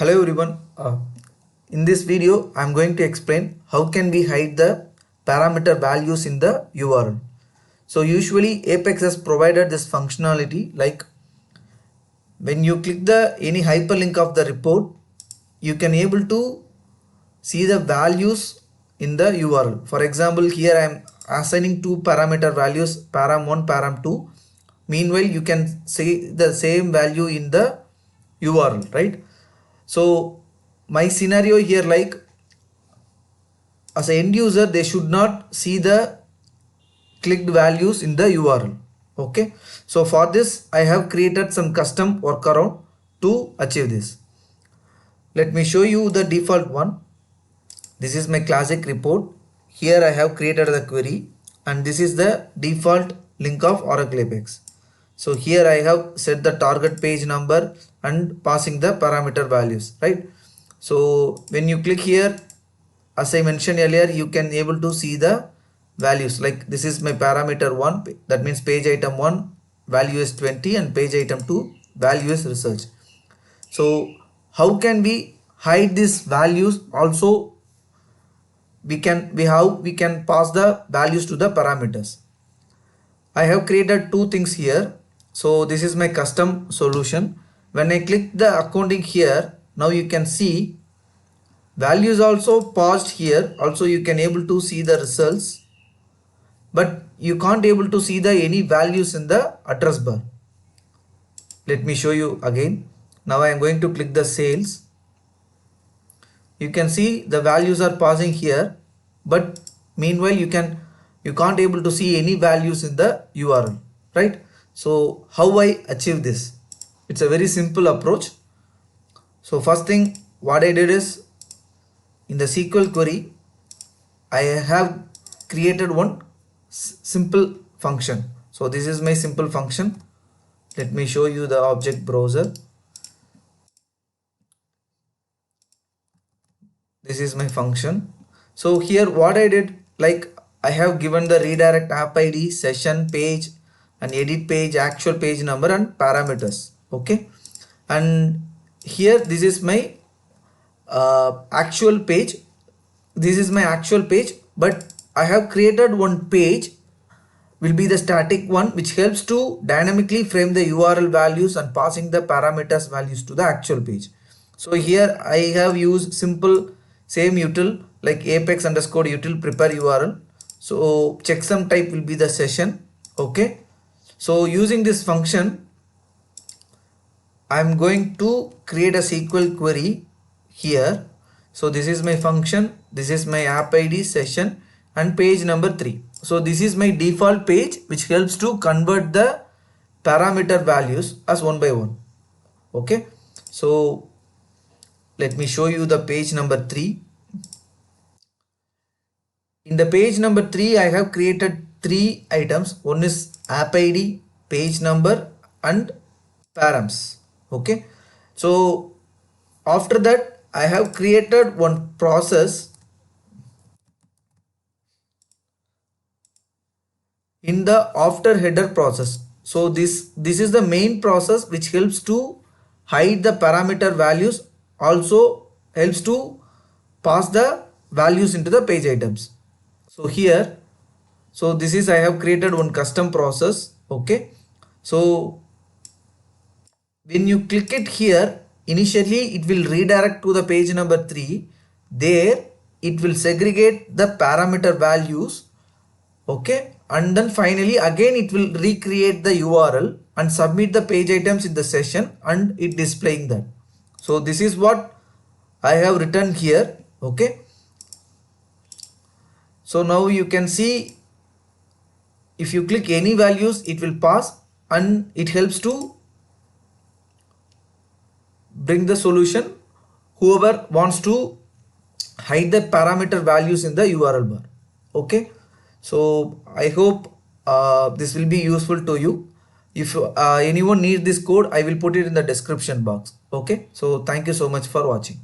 Hello everyone. In this video, I am going to explain how can we hide the parameter values in the URL. So usually Apex has provided this functionality like when you click the any hyperlink of the report, you can able to see the values in the URL. For example, here I am assigning two parameter values, param1, param2. Meanwhile, you can see the same value in the URL, right? So my scenario here, like as an end user, they should not see the clicked values in the URL. Okay, so for this I have created some custom workaround to achieve this. Let me show you the default one. This is my classic report. Here I have created the query and this is the default link of ORACLEAPEX. So here I have set the target page number and passing the parameter values, right? So when you click here, as I mentioned earlier, you can able to see the values. Like this is my parameter 1, that means page item 1 value is 20 and page item 2 value is research. So how can we hide these values? Also we can pass the values to the parameters. I have created two things here. So this is my custom solution. When I click the accounting here, now you can see values also paused here. Also you can able to see the results, but you can't able to see the any values in the address bar. Let me show you again. Now I am going to click the sales. You can see the values are passing here, but meanwhile you can't able to see any values in the URL, right? So how I achieve this? It's a very simple approach. So first thing what I did is, in the SQL query I have created one simple function. So this is my simple function. Let me show you the object browser. This is my function. So here what I did, like I have given the redirect app ID, session, page and edit page, actual page number and parameters. Okay, and here this is my actual page. This is my actual page, but I have created one page will be the static one, which helps to dynamically frame the URL values and passing the parameters values to the actual page. So here I have used simple same util like apex underscore util prepare URL. So checksum type will be the session. Okay, so using this function I am going to create a SQL query here. So this is my function, this is my app ID, session and page number 3. So this is my default page which helps to convert the parameter values as one by one. Okay, so let me show you the page number 3. In the page number 3 I have created 3 items. One is app ID, page number and params. Okay, so after that I have created one process in the after header process. So this is the main process which helps to hide the parameter values, also helps to pass the values into the page items. So here, so this is I have created one custom process. Okay, so when you click it here, initially it will redirect to the page number 3. There it will segregate the parameter values. Okay, and then finally again it will recreate the URL and submit the page items in the session and it displaying that. So this is what I have written here. Okay, so now you can see if you click any values it will pass and it helps to bring the solution whoever wants to hide the parameter values in the URL bar. Okay, so I hope this will be useful to you. If anyone needs this code, I will put it in the description box. Okay, so thank you so much for watching.